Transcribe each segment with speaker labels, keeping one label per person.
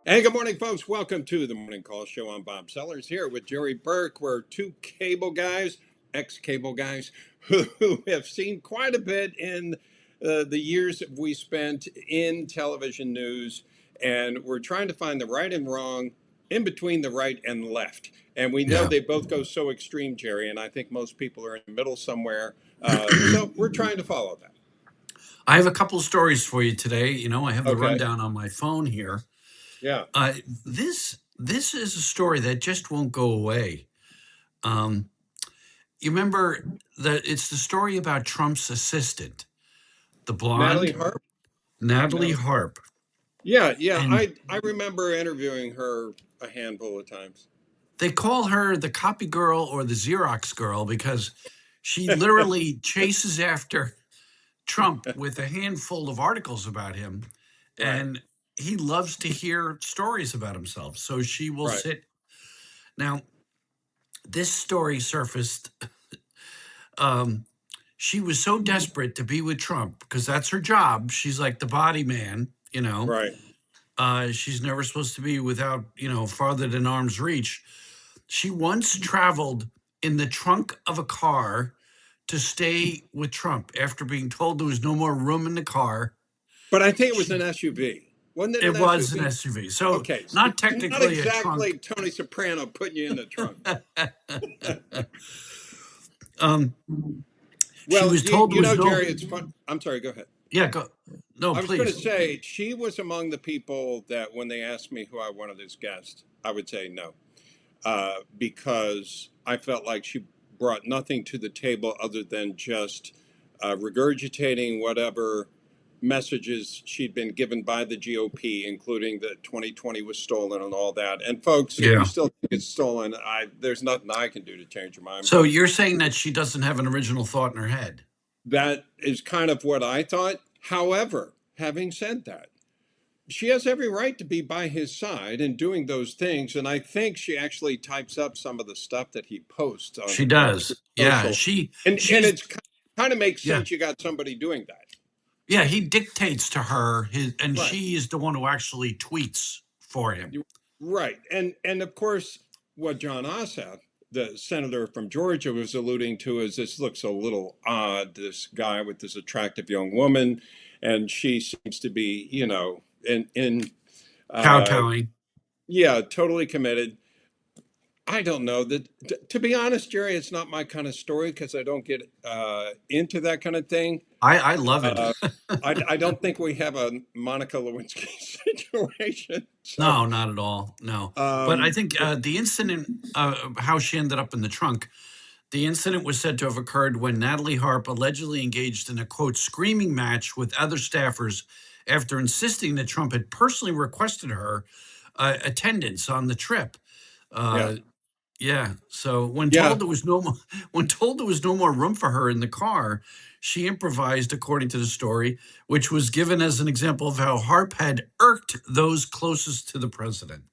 Speaker 1: Hey, good morning, folks. Welcome to the Morning Call Show. I'm Bob Sellers here with Jerry Burke. We're two cable guys, ex-cable guys, who have seen quite a bit in the years that we spent in television news, and we're trying to find the right and wrong in between the right and left. And we know
Speaker 2: Yeah.
Speaker 1: they both go so extreme, Jerry, and I think most people are in the middle somewhere. So we're trying to follow that.
Speaker 2: I have a couple of stories for you today. I have the
Speaker 1: Okay.
Speaker 2: rundown on my phone here.
Speaker 1: Yeah.
Speaker 2: This is a story that just won't go away. Um, you remember that it's the story about Trump's assistant, the
Speaker 1: Natalie
Speaker 2: blonde
Speaker 1: Harp.
Speaker 2: Natalie
Speaker 1: Natalie.
Speaker 2: Harp.
Speaker 1: Yeah.
Speaker 2: And
Speaker 1: I remember interviewing her a handful of times.
Speaker 2: they call her the copy girl or the Xerox girl because she literally chases after Trump with a handful of articles about him.
Speaker 1: Right,
Speaker 2: And he loves to hear stories about himself. So she will
Speaker 1: right.
Speaker 2: sit. Now, this story surfaced. Um, she was so desperate to be with Trump because that's her job. She's like the body man.
Speaker 1: Right.
Speaker 2: She's never supposed to be without, farther than arm's reach. She once traveled in the trunk of a car to stay with Trump after being told there was no more room in the car.
Speaker 1: But I think it was an
Speaker 2: She,
Speaker 1: SUV. Wasn't it an
Speaker 2: it was an
Speaker 1: SUV?
Speaker 2: SUV. So,
Speaker 1: Okay, so
Speaker 2: not
Speaker 1: it's not
Speaker 2: technically a trunk.
Speaker 1: exactly Tony Soprano putting you in the trunk.
Speaker 2: um, she
Speaker 1: Well,
Speaker 2: was told there was
Speaker 1: Jerry,
Speaker 2: no.
Speaker 1: it's fun. I'm sorry, go ahead.
Speaker 2: Yeah, go. No,
Speaker 1: I was going to
Speaker 2: please.
Speaker 1: say she was among the people that when they asked me who I wanted as guest, I would say no, because I felt like she brought nothing to the table other than just regurgitating whatever messages she'd been given by the GOP, including that 2020 was stolen and all that. And folks, if you
Speaker 2: Yeah.
Speaker 1: still think it's stolen, there's nothing I can do to change your mind.
Speaker 2: So
Speaker 1: But
Speaker 2: you're saying that she doesn't have an original thought in her head?
Speaker 1: that is kind of what I thought. However, having said that, she has every right to be by his side and doing those things. And I think she actually types up some of the stuff that he posts
Speaker 2: She
Speaker 1: on
Speaker 2: does. Yeah.
Speaker 1: social. And
Speaker 2: She's.
Speaker 1: it's kind of makes
Speaker 2: Yeah.
Speaker 1: sense. You got somebody doing that.
Speaker 2: Yeah. He dictates to her, and
Speaker 1: Right.
Speaker 2: she is the one who actually tweets for him.
Speaker 1: Right. And of course, what John Ossoff, the senator from Georgia, was alluding to is this looks a little odd, this guy with this attractive young woman, and she seems to be, in uh
Speaker 2: Kowtowing.
Speaker 1: yeah, totally committed. I don't know that to be honest, Jerry, it's not my kind of story because I don't get into that kind of thing.
Speaker 2: I love it.
Speaker 1: Uh, I don't think we have a Monica Lewinsky situation. So,
Speaker 2: No, not at all. No. But I
Speaker 1: um,
Speaker 2: think the incident, how she ended up in the trunk, the incident was said to have occurred when Natalie Harp allegedly engaged in a quote screaming match with other staffers after insisting that Trump had personally requested her attendance on the trip.
Speaker 1: yeah,
Speaker 2: Uh, yeah. So when
Speaker 1: yeah.
Speaker 2: told there was no more, when told there was no more room for her in the car, she improvised, according to the story, which was given as an example of how Harp had irked those closest to the president.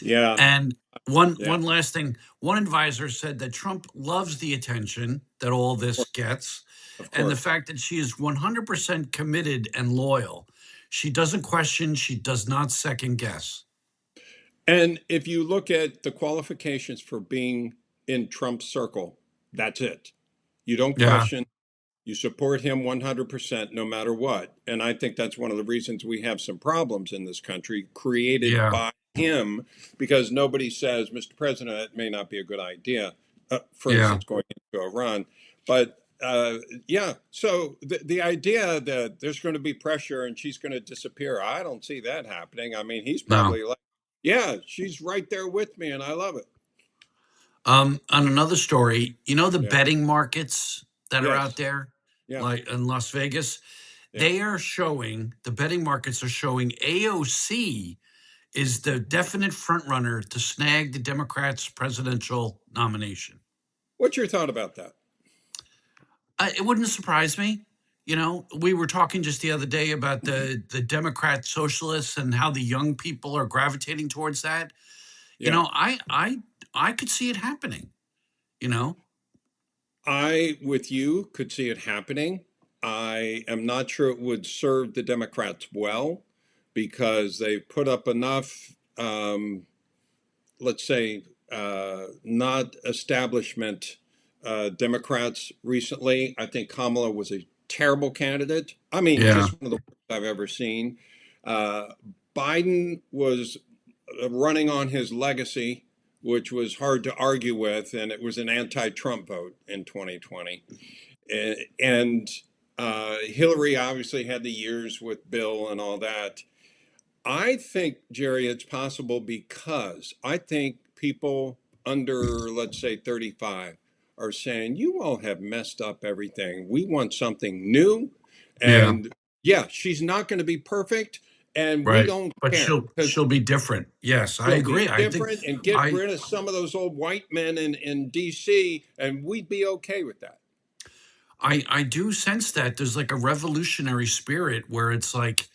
Speaker 1: Yeah,
Speaker 2: And one
Speaker 1: yeah,
Speaker 2: one last thing, one advisor said that Trump loves the attention that all this gets,
Speaker 1: of
Speaker 2: and the
Speaker 1: course.
Speaker 2: fact that she is 100% committed and loyal. She doesn't question, she does not second guess.
Speaker 1: And if you look at the qualifications for being in Trump's circle, that's it. You don't
Speaker 2: Yeah,
Speaker 1: question, you support him 100% no matter what. And I think that's one of the reasons we have some problems in this country created
Speaker 2: yeah,
Speaker 1: by him because nobody says, Mr. President, it may not be a good idea, for
Speaker 2: yeah.
Speaker 1: instance, going into Iran. But yeah, so the idea that there's going to be pressure and she's going to disappear, I don't see that happening. I mean, he's
Speaker 2: No.
Speaker 1: probably like, yeah, she's right there with me and I love it.
Speaker 2: On another story, the
Speaker 1: Yeah.
Speaker 2: betting markets that are out
Speaker 1: Yes.
Speaker 2: there,
Speaker 1: Yeah.
Speaker 2: like in Las Vegas,
Speaker 1: Yeah.
Speaker 2: the betting markets are showing AOC is the definite front runner to snag the Democrats' presidential nomination.
Speaker 1: What's your thought about that?
Speaker 2: It wouldn't surprise me. We were talking just the other day about the Democrat socialists and how the young people are gravitating towards that.
Speaker 1: Yeah.
Speaker 2: I could see it happening. You know,
Speaker 1: I, with you, could see it happening. I am not sure it would serve the Democrats well, because they've put up enough, let's say, not establishment Democrats recently. I think Kamala was a terrible candidate. I mean,
Speaker 2: Yeah.
Speaker 1: just one of the worst I've ever seen. Uh, Biden was running on his legacy, which was hard to argue with, and it was an anti-Trump vote in 2020. And Hillary obviously had the years with Bill and all that. I think, Jerry, it's possible because I think people under, let's say, 35 are saying, you all have messed up everything. We want something new.
Speaker 2: Yeah.
Speaker 1: And yeah, she's not going to be perfect. And we
Speaker 2: Right.
Speaker 1: don't
Speaker 2: But
Speaker 1: care because
Speaker 2: she'll be different. Yes, I
Speaker 1: she'll be
Speaker 2: agree. I think
Speaker 1: different and get
Speaker 2: I
Speaker 1: rid of some of those old white men in DC, and we'd be okay with that.
Speaker 2: I do sense that there's like a revolutionary spirit where it's like,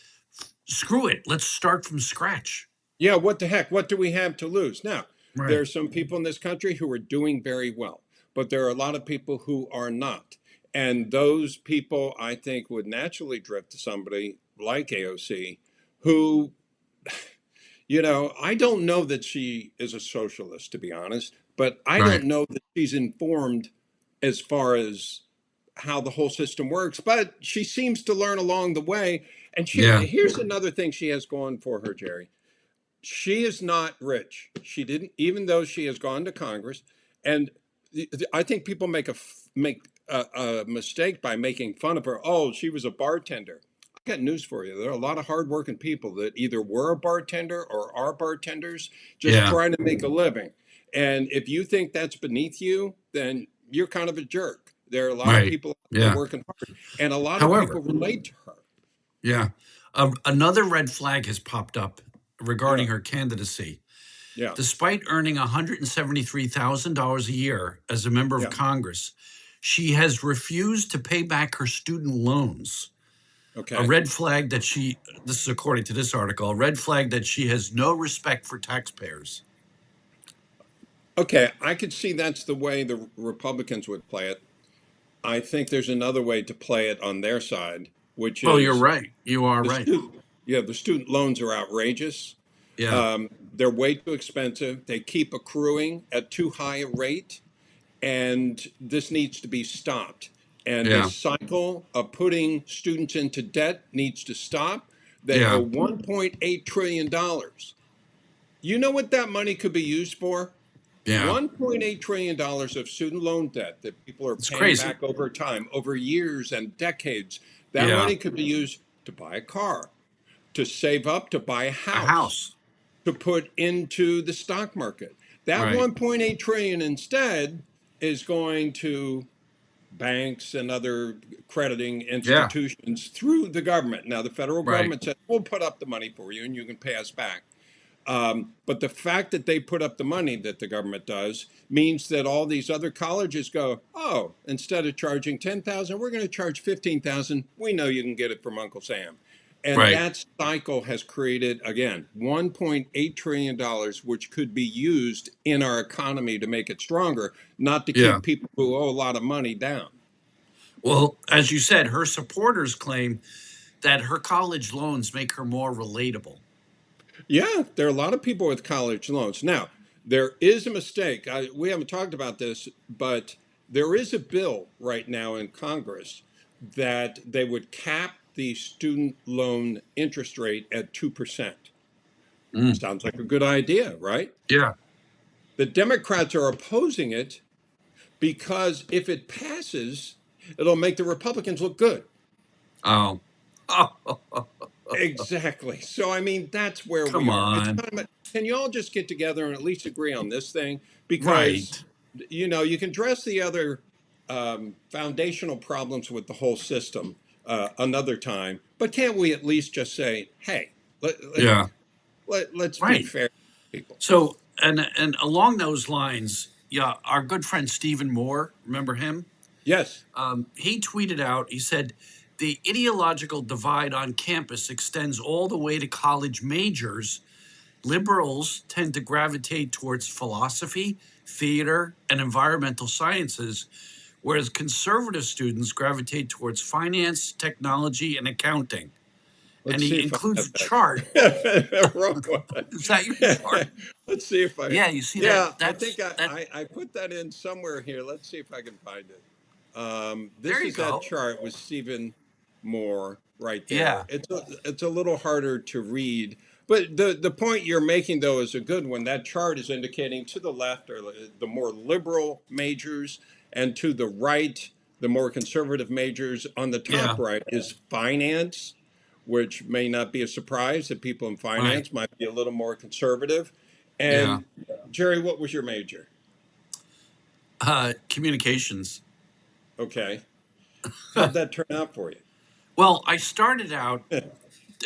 Speaker 2: screw it, let's start from scratch.
Speaker 1: Yeah, what the heck? What do we have to lose? Now, there
Speaker 2: Right.
Speaker 1: are some people in this country who are doing very well, but there are a lot of people who are not. And those people, I think, would naturally drift to somebody like AOC, who, I don't know that she is a socialist, to be honest, but I don't
Speaker 2: Right.
Speaker 1: know that she's informed as far as how the whole system works, but she seems to learn along the way. And
Speaker 2: Yeah.
Speaker 1: here's another thing she has going for her, Jerry. She is not rich. She didn't, even though she has gone to Congress. And I think people make a mistake by making fun of her. Oh, she was a bartender. I got news for you. There are a lot of hardworking people that either were a bartender or are bartenders, just
Speaker 2: Yeah.
Speaker 1: trying to make a living. And if you think that's beneath you, then you're kind of a jerk. There are a lot of
Speaker 2: Right.
Speaker 1: people out there
Speaker 2: Yeah.
Speaker 1: working hard, and a lot of
Speaker 2: However,
Speaker 1: people relate to her.
Speaker 2: yeah, another red flag has popped up
Speaker 1: Yeah,
Speaker 2: regarding her candidacy.
Speaker 1: yeah,
Speaker 2: Despite earning $173,000 a year as a member of
Speaker 1: yeah.
Speaker 2: Congress, she has refused to pay back her student loans. A
Speaker 1: Okay.
Speaker 2: red flag that this is according to this article, a red flag that she has no respect for taxpayers.
Speaker 1: Okay, I could see that's the way the Republicans would play it. I think there's another way to play it on their side, which
Speaker 2: Oh, you're
Speaker 1: is
Speaker 2: right. You are right.
Speaker 1: the student loans are outrageous.
Speaker 2: Yeah.
Speaker 1: They're way too expensive. They keep accruing at too high a rate, and this needs to be stopped. And
Speaker 2: Yeah.
Speaker 1: this cycle of putting students into debt needs to stop. They owe
Speaker 2: Yeah.
Speaker 1: $1.8 trillion. You know what that money could be used for?
Speaker 2: Yeah.
Speaker 1: $1.8 trillion of student loan debt that people are
Speaker 2: It's
Speaker 1: paying
Speaker 2: crazy.
Speaker 1: back over time, over years and decades. That
Speaker 2: Yeah.
Speaker 1: money could be used to buy a car, to save up, to buy a
Speaker 2: A
Speaker 1: house,
Speaker 2: house.
Speaker 1: to put into the stock market. That
Speaker 2: Right.
Speaker 1: 1.8 trillion instead is going to banks and other crediting
Speaker 2: Yeah.
Speaker 1: institutions through the government. Now, the federal
Speaker 2: Right.
Speaker 1: government says, we'll put up the money for you and you can pay us back. But the fact that they put up the money that the government does means that all these other colleges go, oh, instead of charging 10,000, we're going to charge 15,000. We know you can get it from Uncle Sam. And
Speaker 2: Right.
Speaker 1: that cycle has created, again, $1.8 trillion, which could be used in our economy to make it stronger, not to
Speaker 2: Yeah.
Speaker 1: keep people who owe a lot of money down.
Speaker 2: Well, as you said, her supporters claim that her college loans make her more relatable.
Speaker 1: Yeah, there are a lot of people with college loans. Now, there is a mistake. We haven't talked about this, but there is a bill right now in Congress that they would cap the student loan interest rate at 2%.
Speaker 2: Mm.
Speaker 1: Sounds like a good idea, right?
Speaker 2: Yeah.
Speaker 1: The Democrats are opposing it because if it passes, it'll make the Republicans look good.
Speaker 2: Oh. Oh.
Speaker 1: Exactly. So, I mean, that's where we
Speaker 2: Come
Speaker 1: are. It's
Speaker 2: on.
Speaker 1: kind of can you all just get together and at least agree on this thing? Because,
Speaker 2: Right.
Speaker 1: you can address the other foundational problems with the whole system another time, but can't we at least just say, hey,
Speaker 2: Yeah.
Speaker 1: let's be
Speaker 2: Right.
Speaker 1: fair to people?
Speaker 2: So, and along those lines, yeah, our good friend Stephen Moore, remember him?
Speaker 1: Yes.
Speaker 2: He tweeted out, he said, the ideological divide on campus extends all the way to college majors. Liberals tend to gravitate towards philosophy, theater, and environmental sciences, whereas conservative students gravitate towards finance, technology, and accounting. and
Speaker 1: Let's see
Speaker 2: he
Speaker 1: if I
Speaker 2: includes
Speaker 1: have
Speaker 2: a chart.
Speaker 1: that. Wrong
Speaker 2: Is that your
Speaker 1: one.
Speaker 2: chart?
Speaker 1: Let's see if I.
Speaker 2: Yeah, you see that?
Speaker 1: Yeah, I think
Speaker 2: That.
Speaker 1: I put that in somewhere here. Let's see if I can find it.
Speaker 2: There
Speaker 1: This
Speaker 2: you
Speaker 1: is that
Speaker 2: go.
Speaker 1: chart with Stephen Moore right there.
Speaker 2: Yeah,
Speaker 1: It's a little harder to read, but the point you're making though is a good one. That chart is indicating to the left are the more liberal majors, and to the right the more conservative majors. On the top
Speaker 2: yeah,
Speaker 1: right is finance, which may not be a surprise that people in
Speaker 2: right.
Speaker 1: finance might be a little more conservative.
Speaker 2: Yeah.
Speaker 1: And Jerry, what was your major?
Speaker 2: Communications.
Speaker 1: Okay. How'd that turn out for you?
Speaker 2: Well, I started out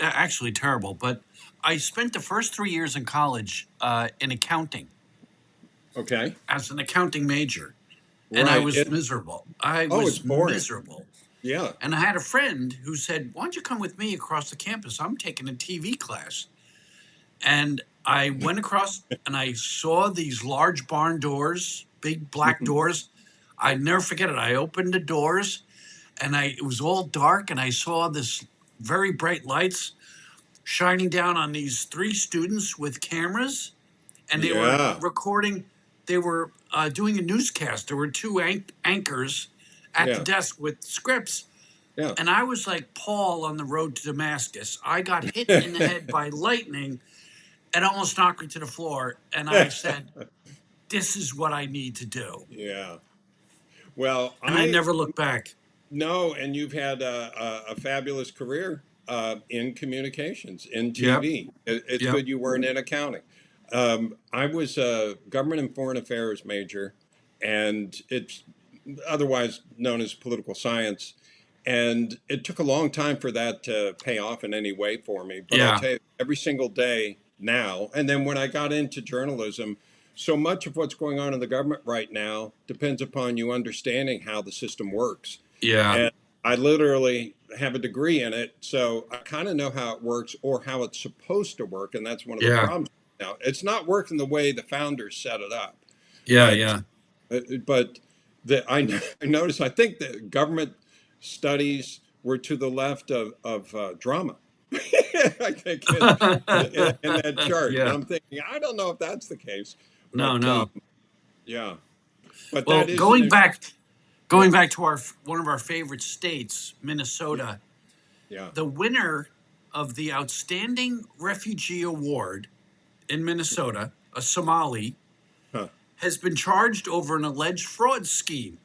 Speaker 2: actually terrible, but I spent the first 3 years in college in accounting
Speaker 1: Okay.
Speaker 2: as an accounting major, and I
Speaker 1: Right.
Speaker 2: was miserable. I
Speaker 1: Oh, it's
Speaker 2: was
Speaker 1: boring.
Speaker 2: miserable.
Speaker 1: Yeah.
Speaker 2: And I had a friend who said, "Why don't you come with me across the campus? I'm taking a TV class." And I went across and I saw these large barn doors, big black
Speaker 1: Mhm.
Speaker 2: doors. I never forget it. I opened the doors and it was all dark and I saw this very bright lights shining down on these three students with cameras and they were
Speaker 1: Yeah.
Speaker 2: recording. They were doing a newscast. There were two anchors at the
Speaker 1: Yeah.
Speaker 2: desk with scripts.
Speaker 1: Yeah.
Speaker 2: And I was like Paul on the road to Damascus. I got hit in the head by lightning and almost knocked me to the floor. And I said, this is what I need to do.
Speaker 1: Yeah. Well,
Speaker 2: And I
Speaker 1: I
Speaker 2: never looked back.
Speaker 1: know, and you've had a fabulous career in communications, in
Speaker 2: Yep.
Speaker 1: TV. It's
Speaker 2: Yep.
Speaker 1: good you weren't in accounting. I was a government and foreign affairs major, and it's otherwise known as political science. And it took a long time for that to pay off in any way for me. But I'll
Speaker 2: Yeah.
Speaker 1: tell you, every single day now, and then when I got into journalism, so much of what's going on in the government right now depends upon you understanding how the system works.
Speaker 2: Yeah.
Speaker 1: And I literally have a degree in it, so I kind of know how it works or how it's supposed to work. And that's one of the
Speaker 2: Yeah.
Speaker 1: problems now. It's not working the way the founders set it up,
Speaker 2: Yeah.
Speaker 1: but
Speaker 2: Yeah.
Speaker 1: but I noticed. I think the government studies were to the left of drama. I think in that chart, and
Speaker 2: Yeah.
Speaker 1: I'm thinking I don't know if that's the case,
Speaker 2: No,
Speaker 1: but
Speaker 2: no.
Speaker 1: yeah, but
Speaker 2: Well,
Speaker 1: that is an
Speaker 2: going
Speaker 1: yeah,
Speaker 2: back to our one of our favorite states,
Speaker 1: yeah,
Speaker 2: Minnesota,
Speaker 1: yeah.
Speaker 2: the winner of the Outstanding Refugee Award in Minnesota, a Somali,
Speaker 1: Huh.
Speaker 2: has been charged over an alleged fraud scheme.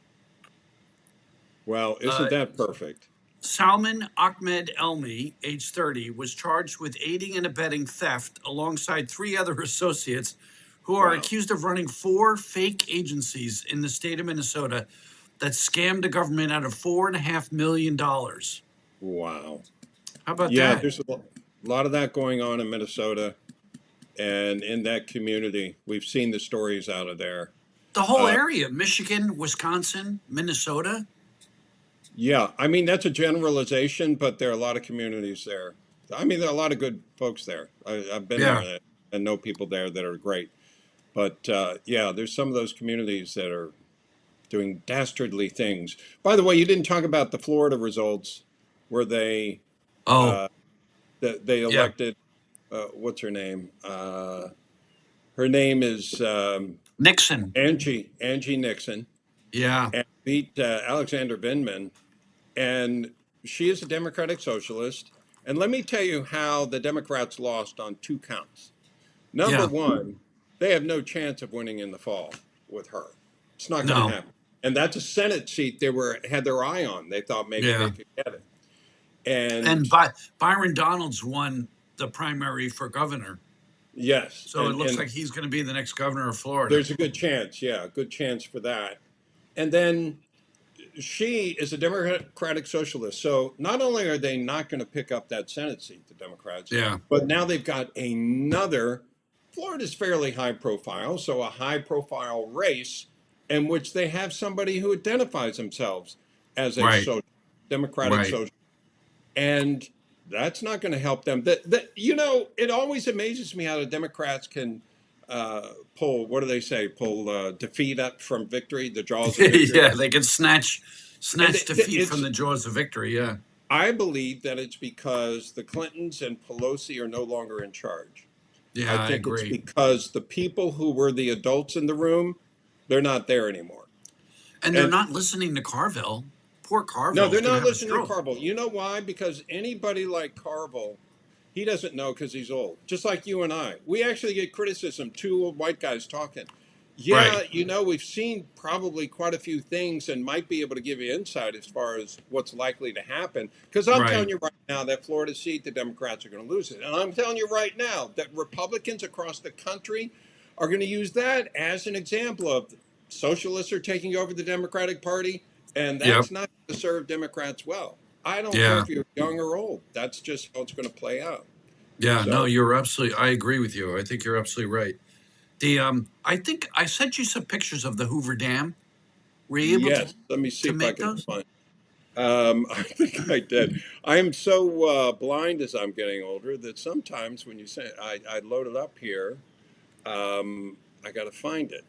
Speaker 1: Well, isn't
Speaker 2: Uh,
Speaker 1: that perfect?
Speaker 2: Salman Ahmed Elmi, age 30, was charged with aiding and abetting theft alongside three other associates who are
Speaker 1: Wow,
Speaker 2: accused of running four fake agencies in the state of Minnesota that scammed the government out of $4.5 million.
Speaker 1: wow.
Speaker 2: How about
Speaker 1: Yeah,
Speaker 2: that?
Speaker 1: there's a lot of that going on in Minnesota and in that community. We've seen the stories out of there.
Speaker 2: The whole
Speaker 1: Uh,
Speaker 2: area, Michigan, Wisconsin, Minnesota.
Speaker 1: Yeah, I mean that's a generalization, but there are a lot of communities there. I mean, there are a lot of good folks there. I've been
Speaker 2: Yeah.
Speaker 1: there and know people there that are great. But yeah, there's some of those communities that are doing dastardly things. By the way, you didn't talk about the Florida results, where
Speaker 2: Oh,
Speaker 1: uh, they
Speaker 2: yeah.
Speaker 1: elected what's her name? Her name is
Speaker 2: Nixon.
Speaker 1: Angie Nixon,
Speaker 2: Yeah.
Speaker 1: and beat Alexander Vindman, and she is a Democratic socialist. And let me tell you how the Democrats lost on two counts. Number
Speaker 2: Yeah.
Speaker 1: one, they have no chance of winning in the fall with her. It's not going to
Speaker 2: No.
Speaker 1: happen. And that's a Senate seat they had their eye on. They thought maybe they
Speaker 2: Yeah.
Speaker 1: could get it. And
Speaker 2: And Byron Donalds won the primary for governor.
Speaker 1: yes,
Speaker 2: So it looks like he's going to be the next governor of Florida.
Speaker 1: there's a good chance. Yeah, good chance for that. And then she is a Democratic socialist. So not only are they not going to pick up that Senate seat, the Democrats,
Speaker 2: Yeah.
Speaker 1: but now they've got another. Florida's fairly high profile, so a high profile race in which they have somebody who identifies themselves as a
Speaker 2: Right.
Speaker 1: Democratic
Speaker 2: Right.
Speaker 1: socialist. And that's not going to help them. It always amazes me how the Democrats can pull, what do they say, pull defeat up from victory, the jaws of victory.
Speaker 2: Yeah, they can
Speaker 1: And
Speaker 2: snatch defeat from
Speaker 1: it's
Speaker 2: the jaws of victory. Yeah.
Speaker 1: I believe that it's because the Clintons and Pelosi are no longer in charge.
Speaker 2: Yeah,
Speaker 1: I
Speaker 2: I
Speaker 1: think it's
Speaker 2: agree.
Speaker 1: because the people who were the adults in the room, they're not there anymore.
Speaker 2: And they're
Speaker 1: And
Speaker 2: not listening to Carville. Poor
Speaker 1: no,
Speaker 2: Carville's
Speaker 1: they're
Speaker 2: going to
Speaker 1: not
Speaker 2: have a
Speaker 1: listening to
Speaker 2: stroke.
Speaker 1: Carville. You know why? Because anybody like Carville, he doesn't know because he's old. Just like you and I. We actually get criticism, two old white guys talking.
Speaker 2: Right,
Speaker 1: Yeah, we've seen probably quite a few things and might be able to give you insight as far as what's likely to happen. Because I'm telling
Speaker 2: right.
Speaker 1: you right now that Florida seat, the Democrats are going to lose it. And I'm telling you right now that Republicans across the country are going to use that as an example of socialists are taking over the Democratic Party, and
Speaker 2: Yep.
Speaker 1: that's not going to serve Democrats well. I don't care
Speaker 2: Yeah.
Speaker 1: if you're young or old. That's just how it's going to play out.
Speaker 2: Yeah. No,
Speaker 1: So,
Speaker 2: you're absolutely, I agree with you. I think you're absolutely right. I think I sent you some pictures of the Hoover Dam. Were you able
Speaker 1: yes, let me see
Speaker 2: to
Speaker 1: if I
Speaker 2: make
Speaker 1: can
Speaker 2: those?
Speaker 1: find. I think I did. I am so blind as I'm getting older that sometimes when you say I load it up here, I got to find it.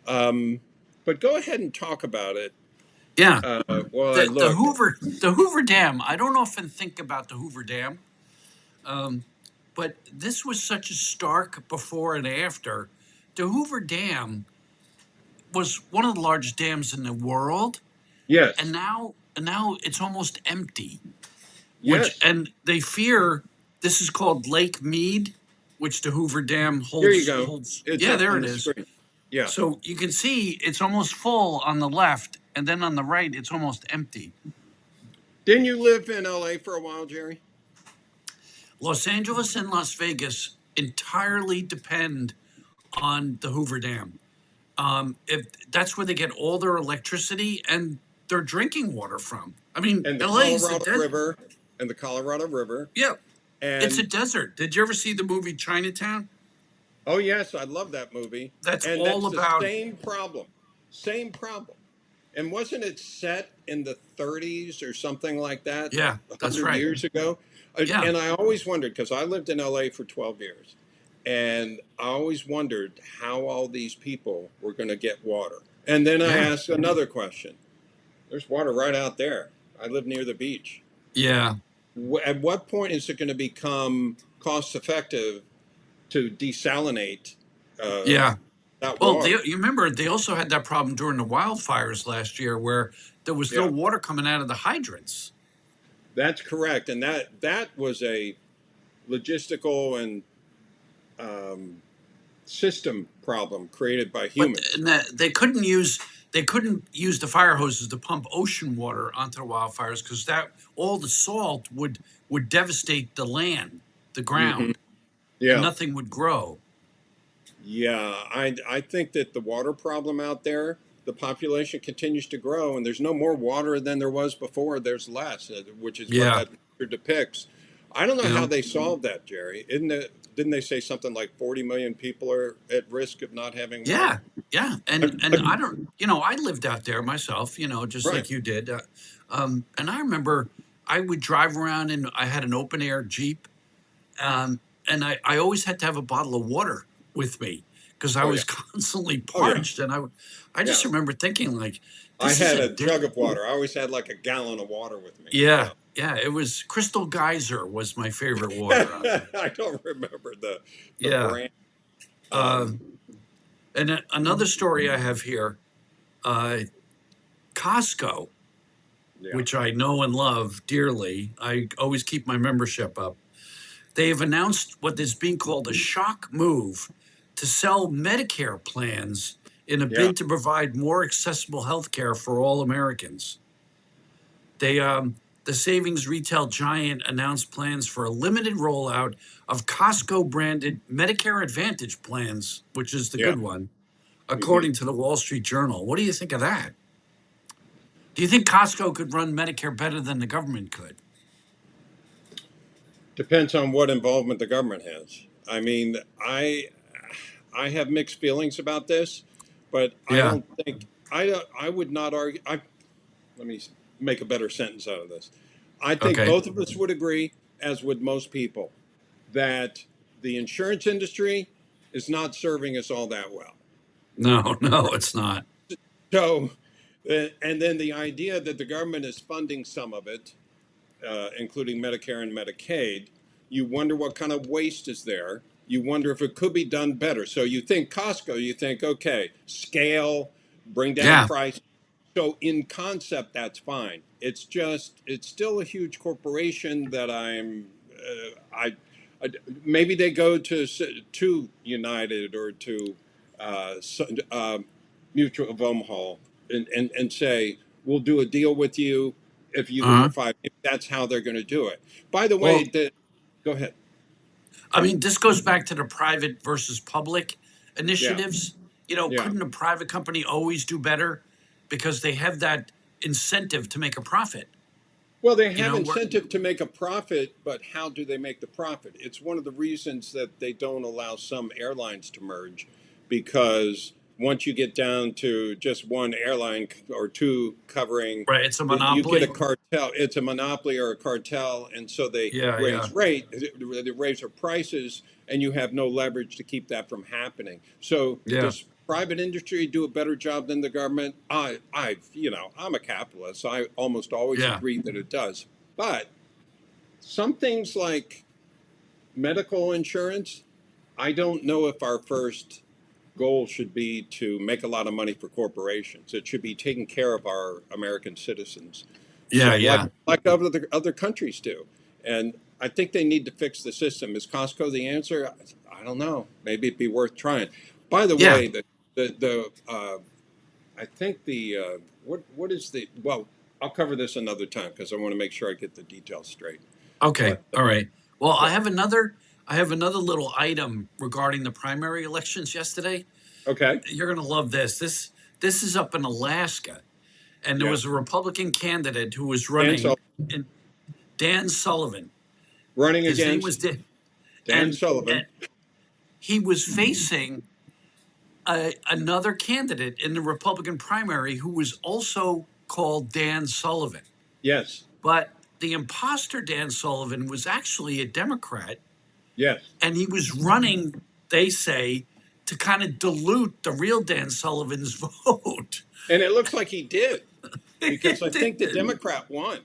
Speaker 1: Um, but go ahead and talk about it
Speaker 2: Yeah.
Speaker 1: while I
Speaker 2: The
Speaker 1: look.
Speaker 2: Hoover Dam. I don't often think about the Hoover Dam. Um, but this was such a stark before and after. The Hoover Dam was one of the largest dams in the world,
Speaker 1: Yes,
Speaker 2: and now it's almost empty. Which
Speaker 1: yes.
Speaker 2: and they fear this is called Lake Mead, which the Hoover Dam
Speaker 1: Here you go.
Speaker 2: holds.
Speaker 1: It's
Speaker 2: Yeah,
Speaker 1: up
Speaker 2: there
Speaker 1: on
Speaker 2: it
Speaker 1: the
Speaker 2: is.
Speaker 1: screen. Yeah.
Speaker 2: So you can see it's almost full on the left, and then on the right it's almost empty.
Speaker 1: Didn't you live in LA for a while, Jerry?
Speaker 2: Los Angeles and Las Vegas entirely depend on the Hoover Dam. If that's where they get all their electricity and their drinking water from. I mean,
Speaker 1: And the
Speaker 2: LA's a
Speaker 1: Colorado
Speaker 2: desert.
Speaker 1: River, and the Colorado River.
Speaker 2: Yeah, it's a
Speaker 1: And
Speaker 2: desert. Did you ever see the movie Chinatown?
Speaker 1: oh, yes, I love that movie.
Speaker 2: That's
Speaker 1: And
Speaker 2: all
Speaker 1: that's the
Speaker 2: about.
Speaker 1: same problem. Same problem. And wasn't it set in the 30s or something like that,
Speaker 2: Yeah, that's
Speaker 1: 100
Speaker 2: right.
Speaker 1: years ago?
Speaker 2: Yeah,
Speaker 1: And I always wondered, because I lived in LA for 12 years, and I always wondered how all these people were going to get water. And then I
Speaker 2: yeah,
Speaker 1: asked another question. There's water right out there. I live near the beach.
Speaker 2: yeah,
Speaker 1: At what point is it going to become cost effective to desalinate uh,
Speaker 2: yeah.
Speaker 1: that
Speaker 2: Well,
Speaker 1: water?
Speaker 2: you remember they also had that problem during the wildfires last year where there was no
Speaker 1: Yeah,
Speaker 2: water coming out of the hydrants.
Speaker 1: that's correct, and that was a logistical and um, system problem created by
Speaker 2: But
Speaker 1: humans.
Speaker 2: and they couldn't use the fire hoses to pump ocean water onto the wildfires because that all the salt would devastate the land, the
Speaker 1: Hmm.
Speaker 2: ground, and
Speaker 1: Yeah,
Speaker 2: nothing would grow.
Speaker 1: yeah. I think that the water problem out there, the population continues to grow, and there's no more water than there was before. There's less, which is what
Speaker 2: Yeah,
Speaker 1: that picture depicts. I don't know how
Speaker 2: yeah,
Speaker 1: they solved that, Jerry. Isn't it? Didn't they say something like 40 million people are at risk of not having water?
Speaker 2: yeah, yeah.
Speaker 1: Uh,
Speaker 2: And
Speaker 1: uh,
Speaker 2: I don't, I lived out there myself, just
Speaker 1: right.
Speaker 2: like you did. And I remember I would drive around and I had an open air Jeep. And I always had to have a bottle of water with me because I
Speaker 1: Oh yeah.
Speaker 2: was constantly
Speaker 1: Oh yeah.
Speaker 2: parched. And I
Speaker 1: Yeah.
Speaker 2: just remember thinking like,
Speaker 1: I
Speaker 2: this is
Speaker 1: had
Speaker 2: a
Speaker 1: a
Speaker 2: diff.
Speaker 1: jug of water. I always had like a gallon of water with me.
Speaker 2: Yeah,
Speaker 1: Yeah.
Speaker 2: yeah. It was Crystal Geyser was my favorite water out there.
Speaker 1: I don't remember the
Speaker 2: Yeah.
Speaker 1: brand.
Speaker 2: Uh,
Speaker 1: Um,
Speaker 2: and another story I have here, uh, Costco,
Speaker 1: yeah.
Speaker 2: which I know and love dearly. I always keep my membership up. They have announced what is being called a shock move to sell Medicare plans in a
Speaker 1: Yeah.
Speaker 2: bid to provide more accessible health care for all Americans. They the savings retail giant announced plans for a limited rollout of Costco branded Medicare Advantage plans, which is the
Speaker 1: Yeah.
Speaker 2: good one,
Speaker 1: Hmm.
Speaker 2: according to the Wall Street Journal. What do you think of that? Do you think Costco could run Medicare better than the government could?
Speaker 1: Depends on what involvement the government has. I mean, I have mixed feelings about this, but I
Speaker 2: Yeah.
Speaker 1: don't think I would not argue. Let me make a better sentence out of this. I think
Speaker 2: Okay.
Speaker 1: both of us would agree, as would most people, that the insurance industry is not serving us all that well.
Speaker 2: No, no, it's not.
Speaker 1: So, and then the idea that the government is funding some of it, including Medicare and Medicaid, you wonder what kind of waste is there. You wonder if it could be done better. So you think Costco, you think, okay, scale, bring down
Speaker 2: Yeah.
Speaker 1: price. So in concept, that's fine. It's just, it's still a huge corporation that I maybe they go to United or to Mutual of Omaha and say, we'll do a deal with you if you do it
Speaker 2: Uh-huh.
Speaker 1: for five. If that's how they're going to do it. By the way,
Speaker 2: Well,
Speaker 1: go ahead.
Speaker 2: I mean, this goes back to the private versus public
Speaker 1: Yeah,
Speaker 2: initiatives.
Speaker 1: yeah.
Speaker 2: Couldn't a private company always do better because they have that incentive to make a profit?
Speaker 1: Well, they
Speaker 2: You
Speaker 1: have
Speaker 2: know, where
Speaker 1: incentive to make a profit, but how do they make the profit? It's one of the reasons that they don't allow some airlines to merge, because once you get down to just one airline or two covering,
Speaker 2: right, it's a
Speaker 1: you get a
Speaker 2: monopoly.
Speaker 1: cartel. It's a monopoly or a cartel, and so they
Speaker 2: Yeah, yeah,
Speaker 1: they raise their prices, and you have no leverage to keep that from happening. So
Speaker 2: yeah,
Speaker 1: does private industry do a better job than the government? I'm a capitalist, so I almost always
Speaker 2: yeah,
Speaker 1: agree that it does. But some things like medical insurance, I don't know if our first goal should be to make a lot of money for corporations. It should be taking care of our American citizens, so
Speaker 2: yeah, yeah,
Speaker 1: like other countries do. And I think they need to fix the system. Is Costco the answer? I don't know. Maybe it'd be worth trying. By the
Speaker 2: yeah.
Speaker 1: way, the I think what is the well. I'll cover this another time because I want to make sure I get the details straight.
Speaker 2: Okay,
Speaker 1: But
Speaker 2: all right. Well,
Speaker 1: yeah,
Speaker 2: I have another little item regarding the primary elections yesterday.
Speaker 1: okay,
Speaker 2: You're gonna love this. This is up in Alaska, and there
Speaker 1: yeah.
Speaker 2: was a Republican candidate who was
Speaker 1: Dan
Speaker 2: running,
Speaker 1: Sullivan
Speaker 2: and Dan Sullivan.
Speaker 1: running
Speaker 2: His name was
Speaker 1: against
Speaker 2: Dan,
Speaker 1: Dan
Speaker 2: and
Speaker 1: Sullivan.
Speaker 2: he was facing another candidate in the Republican primary who was also called Dan Sullivan.
Speaker 1: Yes,
Speaker 2: But the imposter Dan Sullivan was actually a Democrat,
Speaker 1: yes.
Speaker 2: and he was running, they say, to kind of dilute the real Dan Sullivan's vote.
Speaker 1: And it looks like he did, because I
Speaker 2: It
Speaker 1: think the
Speaker 2: didn't.
Speaker 1: Democrat won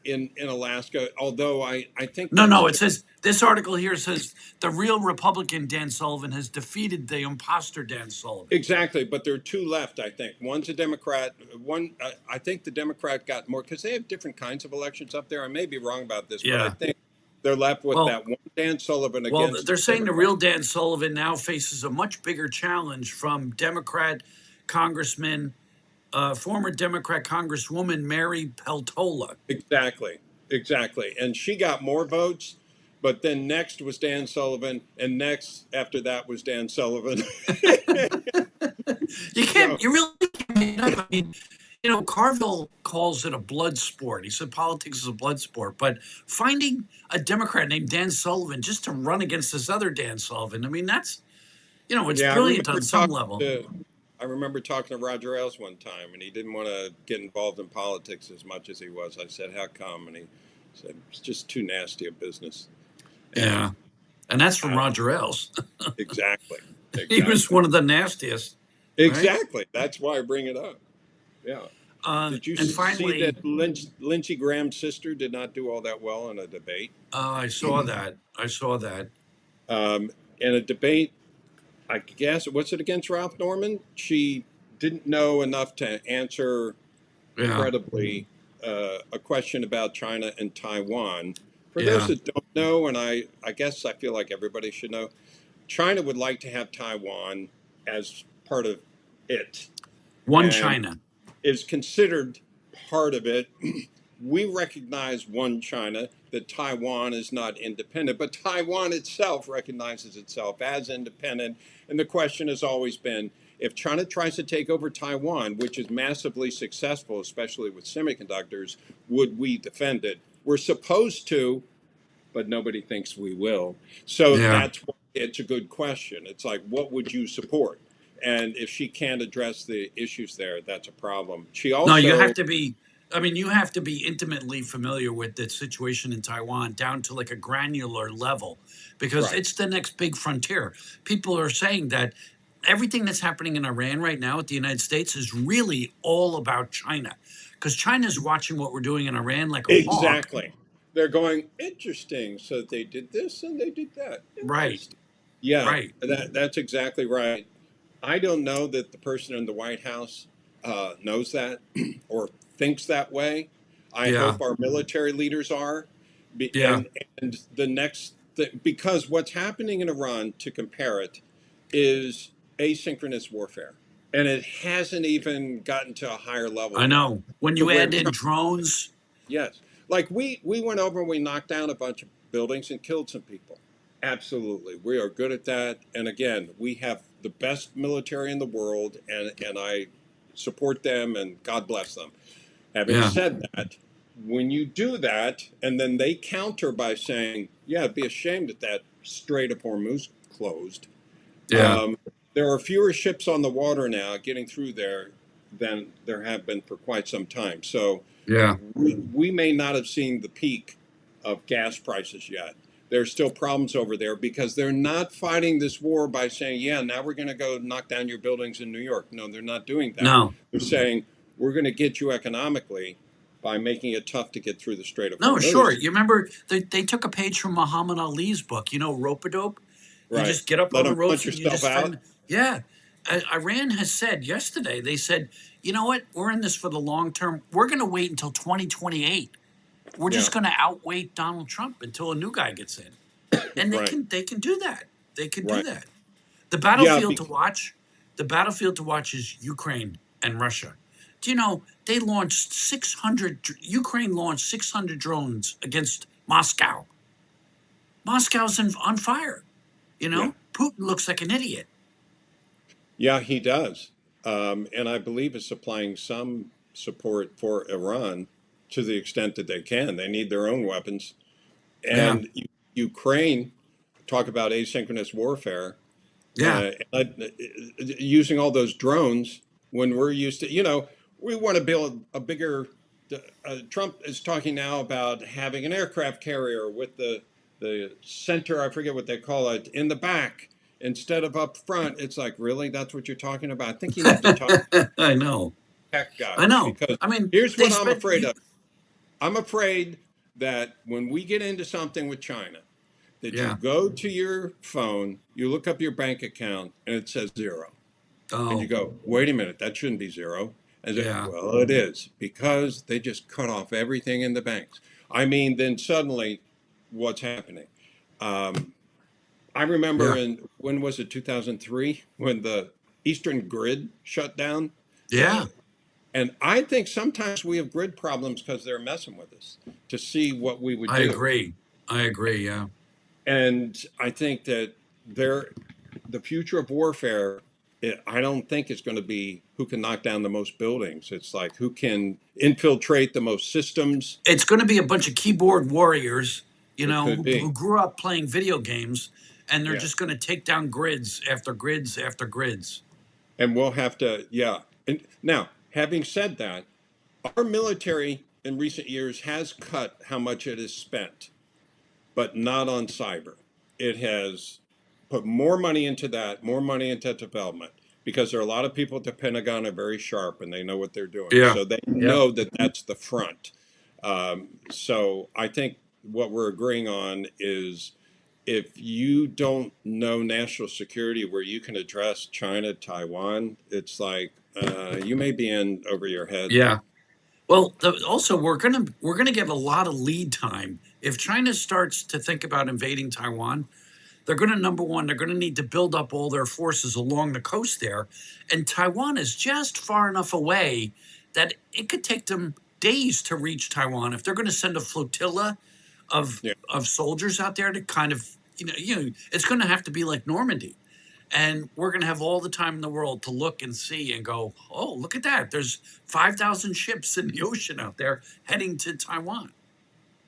Speaker 1: in Alaska. Although I think
Speaker 2: No,
Speaker 1: that's
Speaker 2: no, it says this article here says the real Republican Dan Sullivan has defeated the imposter Dan Sullivan.
Speaker 1: exactly. But there are two left. I think one's a Democrat. One I think the Democrat got more because they have different kinds of elections up there. I may be wrong about this, but I
Speaker 2: Yeah.
Speaker 1: think they're left with
Speaker 2: Well,
Speaker 1: that one Dan Sullivan
Speaker 2: well,
Speaker 1: against
Speaker 2: they're
Speaker 1: the
Speaker 2: saying the
Speaker 1: Democrat.
Speaker 2: real Dan Sullivan now faces a much bigger challenge from Democrat Congressman, former Democrat Congresswoman Mary Peltola.
Speaker 1: Exactly, exactly. And she got more votes, but then next was Dan Sullivan, and next after that was Dan Sullivan. So
Speaker 2: You really can't make it up. I mean, Carville calls it a blood sport. He said politics is a blood sport, but finding a Democrat named Dan Sullivan just to run against this other Dan Sullivan, I mean, it's
Speaker 1: yeah,
Speaker 2: brilliant on some level.
Speaker 1: I remember talking to Roger Ailes one time, and he didn't want to get involved in politics as much as he was. I said, "How come?" And he said, "It's just too nasty a business." And
Speaker 2: Yeah. And that's from
Speaker 1: uh,
Speaker 2: Roger Ailes.
Speaker 1: exactly,
Speaker 2: He was
Speaker 1: exactly,
Speaker 2: one of the nastiest, right?
Speaker 1: exactly. That's why I bring it up. Yeah. Did you
Speaker 2: And
Speaker 1: see
Speaker 2: finally,
Speaker 1: that Lindsey Graham's sister did not do all that well in a debate?
Speaker 2: I saw that. I saw that.
Speaker 1: In a debate, I guess, was it against Ralph Norman? She didn't know enough to answer
Speaker 2: Yeah.
Speaker 1: credibly a question about China and Taiwan. For those
Speaker 2: Yeah.
Speaker 1: that don't know, and I guess I feel like everybody should know, China would like to have Taiwan as part of it,
Speaker 2: One
Speaker 1: and
Speaker 2: China.
Speaker 1: is considered part of it. We recognize one China, that Taiwan is not independent, but Taiwan itself recognizes itself as independent. And the question has always been, if China tries to take over Taiwan, which is massively successful, especially with semiconductors, would we defend it? We're supposed to, but nobody thinks we will. So
Speaker 2: Yeah.
Speaker 1: that's why it's a good question. It's like, what would you support? And if she can't address the issues there, that's a problem. She
Speaker 2: No, you have
Speaker 1: also,
Speaker 2: to be. I mean, you have to be intimately familiar with the situation in Taiwan down to like a granular level because
Speaker 1: right,
Speaker 2: it's the next big frontier. People are saying that everything that's happening in Iran right now at the United States is really all about China because China's watching what we're doing in Iran like a hawk.
Speaker 1: Exactly. They're going, interesting. So they did this and they did that.
Speaker 2: Right,
Speaker 1: Interesting. Yeah,
Speaker 2: right.
Speaker 1: that's exactly right. I don't know that the person in the White House knows that or thinks that way. I
Speaker 2: Yeah,
Speaker 1: hope our military leaders are.
Speaker 2: yeah.
Speaker 1: And the because what's happening in Iran, to compare it, is asynchronous warfare. And it hasn't even gotten to a higher level
Speaker 2: I
Speaker 1: yet.
Speaker 2: know. When
Speaker 1: To
Speaker 2: you
Speaker 1: where
Speaker 2: add in drones,
Speaker 1: Yes. Like we went over and we knocked down a bunch of buildings and killed some people. Absolutely. We are good at that. And again, we have the best military in the world and I support them and God bless them. Having
Speaker 2: yeah,
Speaker 1: said that, when you do that and then they counter by saying, yeah, it'd be a shame that that Strait of Hormuz closed.
Speaker 2: yeah,
Speaker 1: Um, there are fewer ships on the water now getting through there than there have been for quite some time. So
Speaker 2: yeah.
Speaker 1: we may not have seen the peak of gas prices yet. There's still problems over there because they're not fighting this war by saying, yeah, now we're going to go knock down your buildings in New York. No, they're not doing that.
Speaker 2: No,
Speaker 1: They're saying, we're going to get you economically by making it tough to get through the Strait of
Speaker 2: no, sure.
Speaker 1: Hormuz.
Speaker 2: You remember they took a page from Muhammad Ali's book, rope a dope? You
Speaker 1: Right.
Speaker 2: just get up
Speaker 1: Let
Speaker 2: on the
Speaker 1: them punch
Speaker 2: ropes and you
Speaker 1: yourself
Speaker 2: just
Speaker 1: out.
Speaker 2: string. Yeah. Iran has said yesterday, they said, you know what? We're in this for the long term. We're going to wait until 2028. We're
Speaker 1: Yeah.
Speaker 2: just going to outwait Donald Trump until a new guy gets in. And
Speaker 1: Right.
Speaker 2: they can do that. They can do
Speaker 1: Right.
Speaker 2: that. The
Speaker 1: Yeah.
Speaker 2: battlefield to watch, the battlefield to watch is Ukraine and Russia. Do you know they launched 600? Ukraine launched 600 drones against Moscow. Moscow's on fire.
Speaker 1: Yeah.
Speaker 2: Putin looks like an idiot.
Speaker 1: Yeah, he does. And I believe is supplying some support for Iran to the extent that they can. They need their own weapons.
Speaker 2: Yeah,
Speaker 1: And Ukraine, talk about asynchronous warfare,
Speaker 2: yeah,
Speaker 1: using all those drones when we're used to, we want to build a bigger. Trump is talking now about having an aircraft carrier with the center, I forget what they call it, in the back instead of up front. It's like, really? That's what you're talking about? I think you need to talk to
Speaker 2: I know,
Speaker 1: tech
Speaker 2: I
Speaker 1: guys
Speaker 2: know.
Speaker 1: because
Speaker 2: I mean,
Speaker 1: here's
Speaker 2: they
Speaker 1: what I'm
Speaker 2: spent
Speaker 1: afraid
Speaker 2: you.
Speaker 1: of. I'm afraid that when we get into something with China, that you
Speaker 2: Yeah.
Speaker 1: go to your phone, you look up your bank account, and it says zero. And you
Speaker 2: Oh,
Speaker 1: go, wait a minute, that shouldn't be zero. And say,
Speaker 2: yeah,
Speaker 1: well, it is because they just cut off everything in the banks. I mean, then suddenly what's happening? Um, I remember
Speaker 2: yeah,
Speaker 1: when was it, 2003, when the Eastern grid shut down?
Speaker 2: yeah.
Speaker 1: The And I think sometimes we have grid problems because they're messing with us to see what we would
Speaker 2: I
Speaker 1: do.
Speaker 2: agree. I agree. Yeah.
Speaker 1: And I think that there, the future of warfare, I don't think it's going to be who can knock down the most buildings. It's like who can infiltrate the most systems.
Speaker 2: It's going to be a bunch of keyboard warriors,
Speaker 1: It could
Speaker 2: who
Speaker 1: be.
Speaker 2: grew up playing video games, and they're
Speaker 1: Yeah.
Speaker 2: just going to take down grids after grids after grids.
Speaker 1: And we'll have to, yeah. And now, having said that, our military in recent years has cut how much it has spent, but not on cyber. It has put more money into that, more money into development, because there are a lot of people at the Pentagon are very sharp and they know what they're doing.
Speaker 2: Yeah.
Speaker 1: So they
Speaker 2: Yeah.
Speaker 1: know that that's the front. So I think what we're agreeing on is if you don't know national security where you can address China, Taiwan, it's like you may be in over your head.
Speaker 2: Yeah. Well, also we're gonna get a lot of lead time if China starts to think about invading Taiwan. They're going to, number one, they're going to need to build up all their forces along the coast there. And Taiwan is just far enough away that it could take them days to reach Taiwan. If they're going to send a flotilla
Speaker 1: Yeah.
Speaker 2: of soldiers out there to kind of, it's going to have to be like Normandy. And we're going to have all the time in the world to look and see and go, oh, look at that. There's 5,000 ships in the ocean out there heading to Taiwan.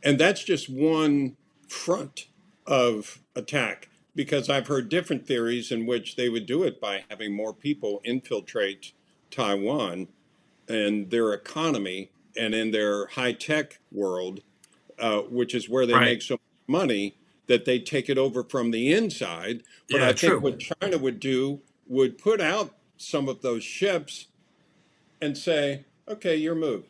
Speaker 1: And that's just one front of attack because I've heard different theories in which they would do it by having more people infiltrate Taiwan and their economy and in their high tech world, which is where they
Speaker 2: Right.
Speaker 1: make so much money that they take it over from the inside. But
Speaker 2: Yeah,
Speaker 1: I think
Speaker 2: true.
Speaker 1: what China would do put out some of those ships and say, okay, your move.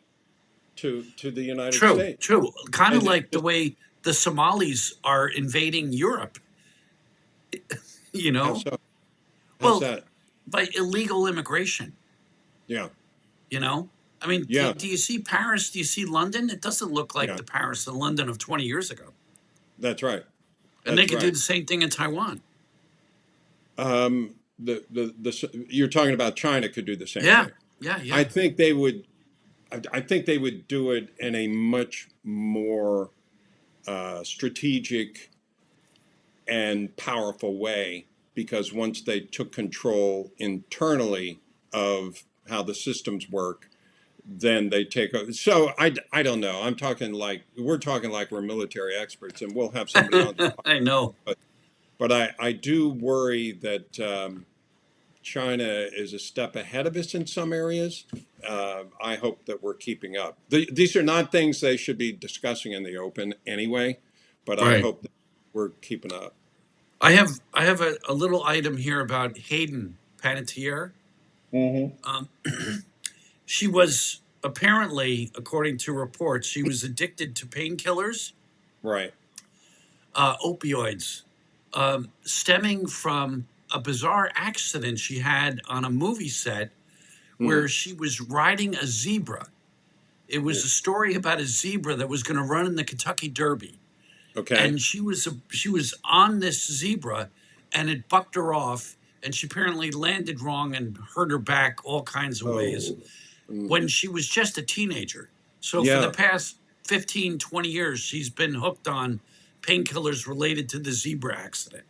Speaker 1: to the United
Speaker 2: True,
Speaker 1: States.
Speaker 2: true. Kind of
Speaker 1: And
Speaker 2: like the way the Somalis are invading Europe, you
Speaker 1: how
Speaker 2: know?
Speaker 1: so? How's
Speaker 2: Well,
Speaker 1: that?
Speaker 2: by illegal immigration,
Speaker 1: Yeah,
Speaker 2: you know? I mean,
Speaker 1: yeah,
Speaker 2: do you see Paris? Do you see London? It doesn't look like
Speaker 1: yeah.
Speaker 2: the Paris and London of 20 years ago.
Speaker 1: That's right.
Speaker 2: And they
Speaker 1: That's
Speaker 2: could do
Speaker 1: right.
Speaker 2: the same thing in Taiwan.
Speaker 1: You're talking about China could do the same
Speaker 2: Yeah,
Speaker 1: thing.
Speaker 2: yeah,
Speaker 1: I
Speaker 2: yeah.
Speaker 1: think they would. I think they would do it in a much more strategic and powerful way because once they took control internally of how the systems work, then they take over. So I don't know. We're talking like we're military experts, and we'll have somebody on.
Speaker 2: I know.
Speaker 1: But I do worry that China is a step ahead of us in some areas. I hope that we're keeping up. These are not things they should be discussing in the open anyway, but I
Speaker 2: Right.
Speaker 1: hope that we're keeping up.
Speaker 2: I have a little item here about Hayden Panettiere.
Speaker 1: Mm-hmm.
Speaker 2: Um, she was apparently, according to reports, she was addicted to painkillers,
Speaker 1: Right.
Speaker 2: opioids, stemming from a bizarre accident she had on a movie set
Speaker 1: Hmm.
Speaker 2: where she was riding a zebra. It was a story about a zebra that was going to run in the Kentucky Derby,
Speaker 1: Okay.
Speaker 2: and she was on this zebra, and it bucked her off, and she apparently landed wrong and hurt her back all kinds of ways
Speaker 1: Oh. Mm.
Speaker 2: when she was just a teenager. So for the
Speaker 1: Yeah.
Speaker 2: past 15, 20 years, she's been hooked on painkillers related to the zebra accident.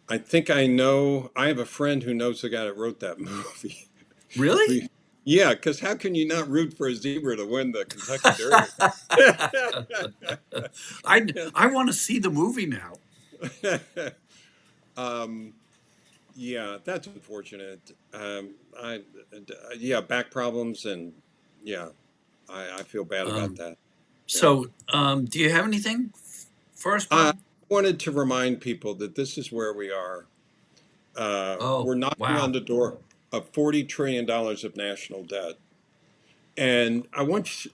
Speaker 1: I think I know. I have a friend who knows the guy that wrote that movie.
Speaker 2: Really?
Speaker 1: We- yeah, because how can you not root for a zebra to win the Kentucky Derby?
Speaker 2: I want to see the movie now.
Speaker 1: um, yeah, that's unfortunate. Yeah, back problems and yeah, I feel bad about
Speaker 2: Um,
Speaker 1: that. Yeah.
Speaker 2: so, do you have anything for us,
Speaker 1: I
Speaker 2: Bob?
Speaker 1: wanted to remind people that this is where we are.
Speaker 2: Oh,
Speaker 1: We're knocking on
Speaker 2: wow.
Speaker 1: the door of $40 trillion of national debt. And I want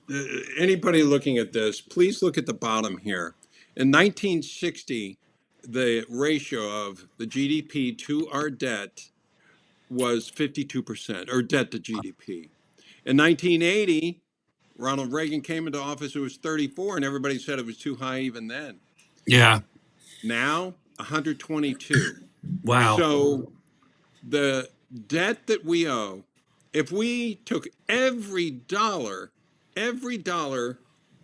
Speaker 1: anybody looking at this, please look at the bottom here. In 1960, the ratio of the GDP to our debt was 52%, or debt to GDP. In 1980, Ronald Reagan came into office, it was 34, and everybody said it was too high even then.
Speaker 2: Yeah.
Speaker 1: Now, 122.
Speaker 2: Wow.
Speaker 1: So the debt that we owe, if we took every dollar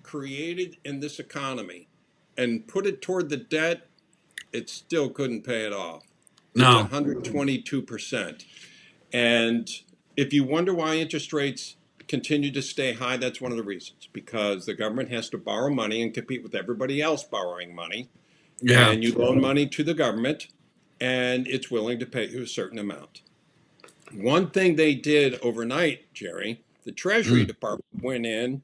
Speaker 1: created in this economy and put it toward the debt, it still couldn't pay it off. It's
Speaker 2: No.
Speaker 1: 122%. And if you wonder why interest rates continue to stay high, that's one of the reasons, because the government has to borrow money and compete with everybody else borrowing money.
Speaker 2: Yeah.
Speaker 1: And you loan money to the government, and it's willing to pay you a certain amount. One thing they did overnight, Jerry, the Treasury
Speaker 2: Mm.
Speaker 1: Department went in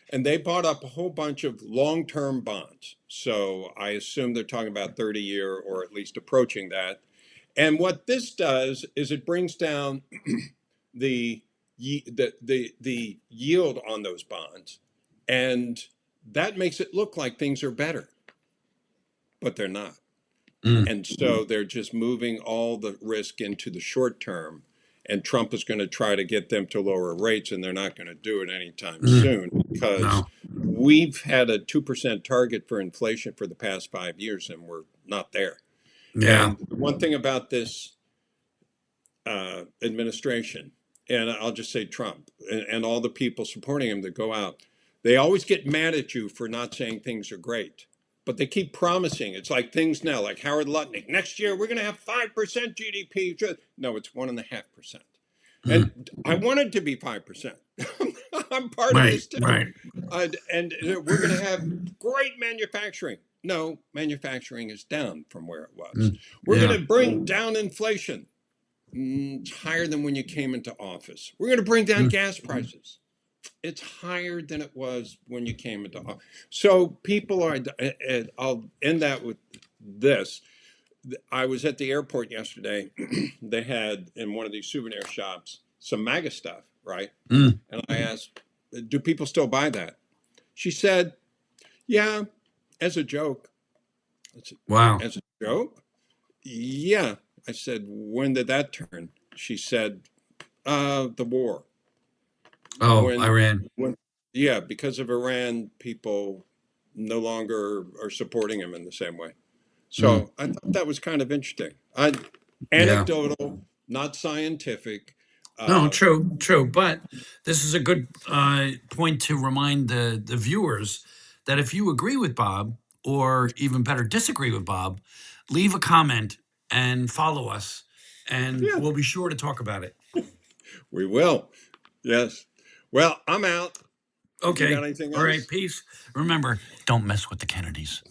Speaker 1: and they bought up a whole bunch of long term bonds. So I assume they're talking about 30-year or at least approaching that. And what this does is it brings down the the yield on those bonds, and that makes it look like things are better, but they're not.
Speaker 2: Mm.
Speaker 1: And so they're just moving all the risk into the short term. And Trump is going to try to get them to lower rates, and they're not going to do it anytime
Speaker 2: Mm.
Speaker 1: soon because
Speaker 2: No.
Speaker 1: we've had a 2% target for inflation for the past 5 years, and we're not there.
Speaker 2: Yeah.
Speaker 1: And one thing about this administration, and I'll just say Trump and all the people supporting him that go out, they always get mad at you for not saying things are great. But they keep promising. It's like things now, like Howard Lutnick. Next year, we're going to have 5% GDP. No, it's 1.5%.
Speaker 2: Mm.
Speaker 1: And I want it to be 5%. I'm part of
Speaker 2: Right.
Speaker 1: this too.
Speaker 2: Right.
Speaker 1: And we're going to have great manufacturing. No, manufacturing is down from where it was.
Speaker 2: Mm.
Speaker 1: We're going
Speaker 2: Yeah.
Speaker 1: to bring down inflation. It's higher than when you came into office. We're going to bring down
Speaker 2: Mm.
Speaker 1: gas prices. It's higher than it was when you came into office. So people are, and I'll end that with this. I was at the airport yesterday. They had in one of these souvenir shops some MAGA stuff, right?
Speaker 2: Mm.
Speaker 1: And I asked, do people still buy that? She said, yeah, as a joke. I said,
Speaker 2: Wow.
Speaker 1: as a joke? Yeah. I said, when did that turn? She said, the war.
Speaker 2: Oh,
Speaker 1: When,
Speaker 2: Iran.
Speaker 1: when, yeah, because of Iran, people no longer are supporting him in the same way.
Speaker 2: Mm,
Speaker 1: So I thought that was kind of interesting.
Speaker 2: yeah.
Speaker 1: Anecdotal, not scientific.
Speaker 2: No,
Speaker 1: Uh,
Speaker 2: true, true. But this is a good point to remind the viewers that if you agree with Bob, or even better, disagree with Bob, leave a comment and follow us, and
Speaker 1: yeah,
Speaker 2: we'll be sure to talk about it.
Speaker 1: we will. Yes. Well, I'm out. You got
Speaker 2: Okay.
Speaker 1: anything
Speaker 2: All right.
Speaker 1: else?
Speaker 2: Peace. Remember, don't mess with the Kennedys.